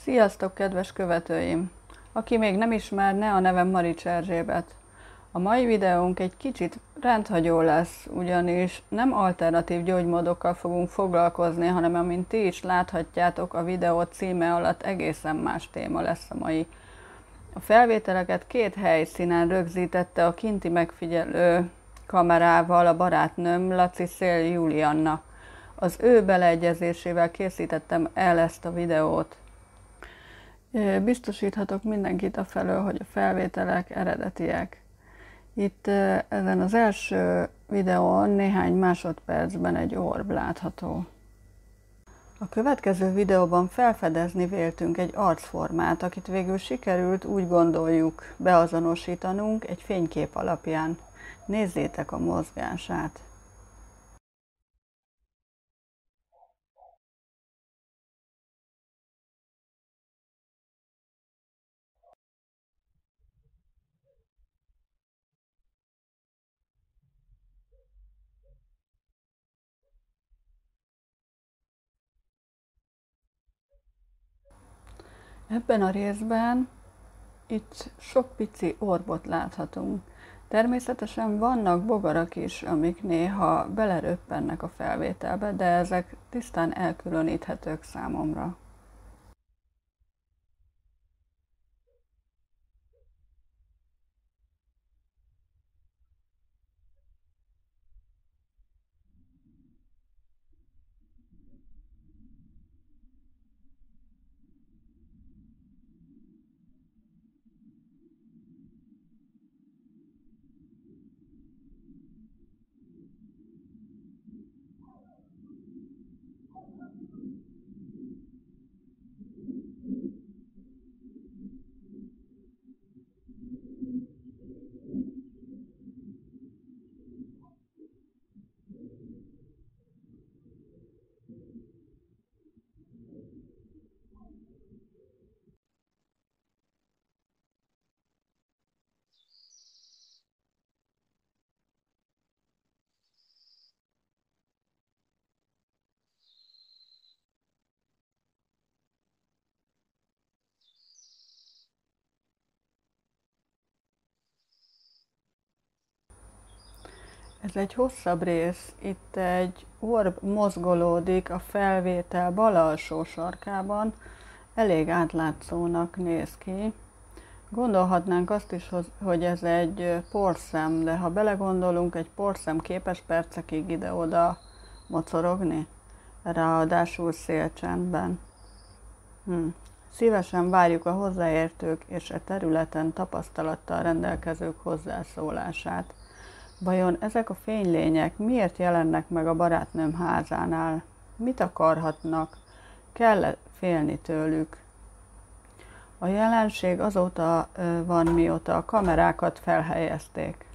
Sziasztok, kedves követőim! Aki még nem ismerne, a nevem Marics Erzsébet. A mai videónk egy kicsit rendhagyó lesz, ugyanis nem alternatív gyógymódokkal fogunk foglalkozni, hanem amint ti is láthatjátok, a videó címe alatt egészen más téma lesz a mai. A felvételeket két helyszínen rögzítette a kinti megfigyelő kamerával a barátnőm, Laci Szél Julianna. Az ő beleegyezésével készítettem el ezt a videót. Biztosíthatok mindenkit afelől, hogy a felvételek eredetiek. Itt ezen az első videón néhány másodpercben egy orb látható. A következő videóban felfedezni véltünk egy arcformát, akit végül sikerült, úgy gondoljuk, beazonosítanunk egy fénykép alapján. Nézzétek a mozgását! Ebben a részben itt sok pici orbot láthatunk. Természetesen vannak bogarak is, amik néha beleröppennek a felvételbe, de ezek tisztán elkülöníthetők számomra. Ez egy hosszabb rész, itt egy orb mozgolódik a felvétel bal alsó sarkában, elég átlátszónak néz ki. Gondolhatnánk azt is, hogy ez egy porszem, de ha belegondolunk, egy porszem képes percekig ide-oda mocorogni, ráadásul szélcsendben. Szívesen várjuk a hozzáértők és a területen tapasztalattal rendelkezők hozzászólását. Vajon ezek a fénylények miért jelennek meg a barátnőm házánál? Mit akarhatnak? Kell félni tőlük? A jelenség azóta van, mióta a kamerákat felhelyezték.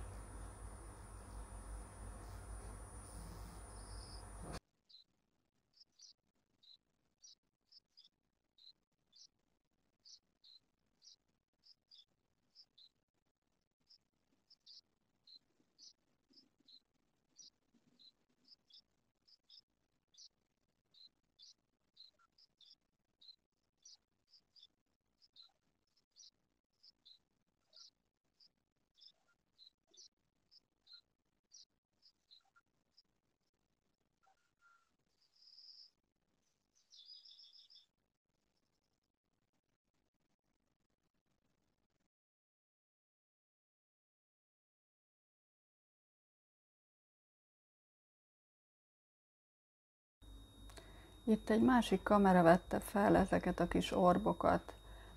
Itt egy másik kamera vette fel ezeket a kis orbokat.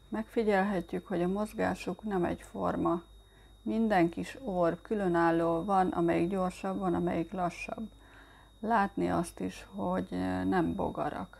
Megfigyelhetjük, hogy a mozgásuk nem egyforma. Minden kis orb különálló, van, amelyik gyorsabb, van, amelyik lassabb. Látni azt is, hogy nem bogarak.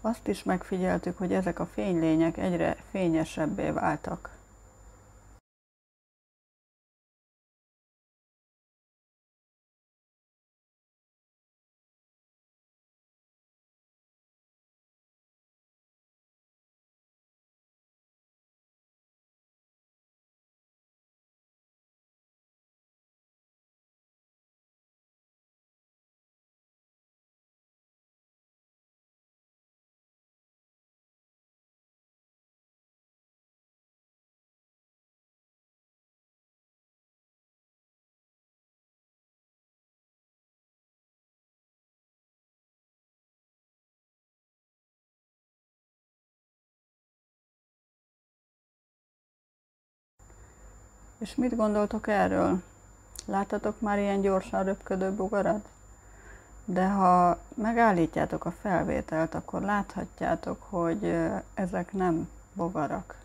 Azt is megfigyeltük, hogy ezek a fénylények egyre fényesebbé váltak. És mit gondoltok erről? Láttatok már ilyen gyorsan röpködő bogarat? De ha megállítjátok a felvételt, akkor láthatjátok, hogy ezek nem bogarak.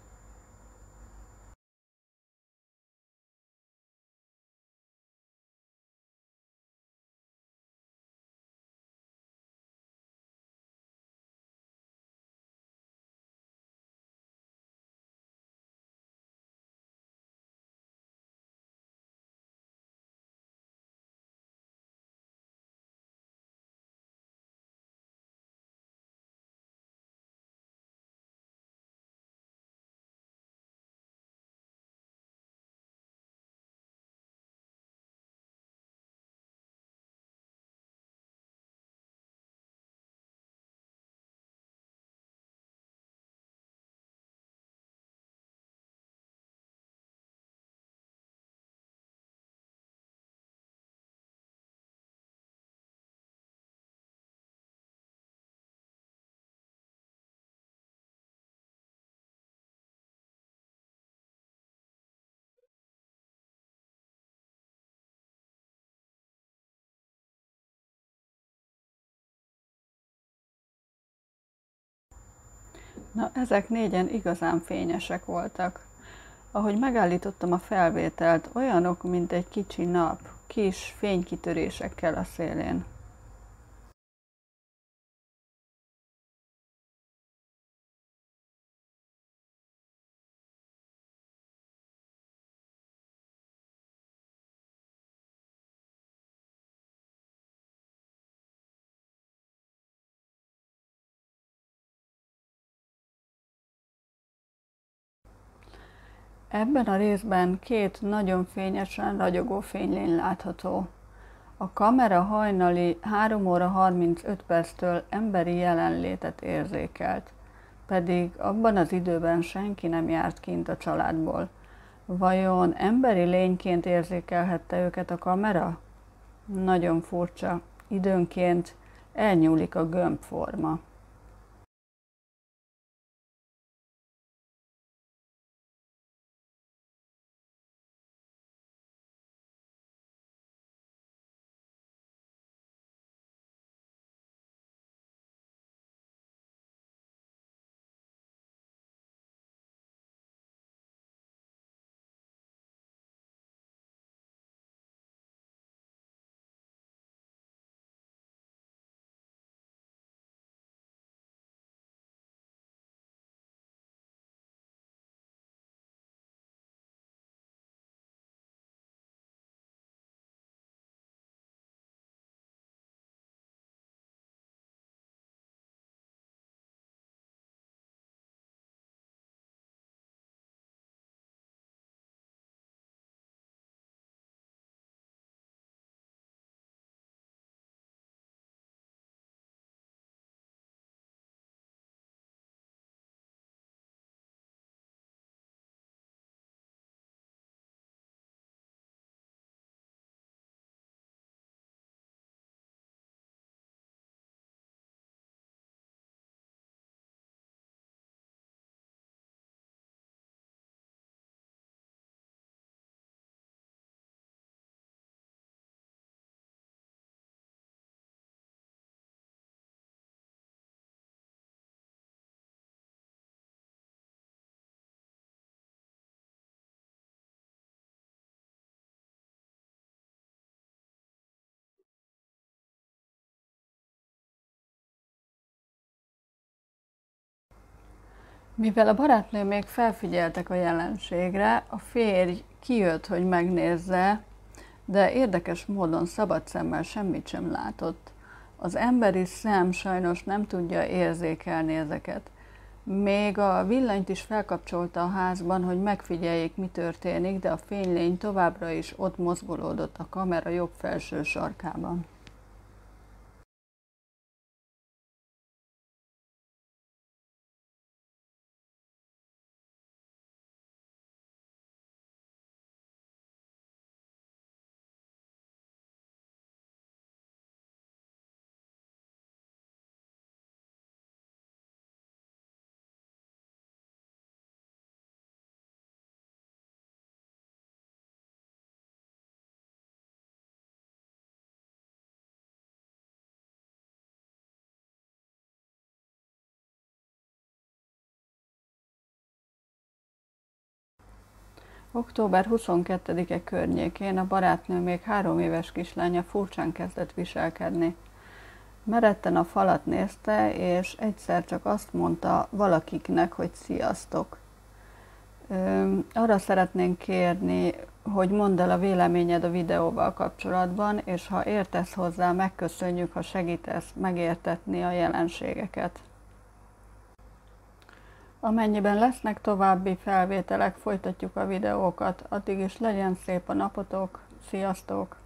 Na, ezek négyen igazán fényesek voltak. Ahogy megállítottam a felvételt, olyanok, mint egy kicsi nap, kis fénykitörésekkel a szélén. Ebben a részben két nagyon fényesen ragyogó fénylény látható. A kamera hajnali 3 óra 35 perctől emberi jelenlétet érzékelt, pedig abban az időben senki nem járt kint a családból. Vajon emberi lényként érzékelhette őket a kamera? Nagyon furcsa, időnként elnyúlik a gömbforma. Mivel a barátnő még felfigyeltek a jelenségre, a férj kijött, hogy megnézze, de érdekes módon szabad szemmel semmit sem látott. Az emberi szem sajnos nem tudja érzékelni ezeket. Még a villanyt is felkapcsolta a házban, hogy megfigyeljék, mi történik, de a fénylény továbbra is ott mozgolódott a kamera jobb felső sarkában. Október 22-e környékén a barátnő még 3 éves kislánya furcsán kezdett viselkedni. Meretten a falat nézte, és egyszer csak azt mondta valakiknek, hogy sziasztok. Arra szeretnénk kérni, hogy mondd el a véleményed a videóval kapcsolatban, és ha értesz hozzá, megköszönjük, ha segítesz megértetni a jelenségeket. Amennyiben lesznek további felvételek, folytatjuk a videókat. Addig is legyen szép a napotok. Sziasztok!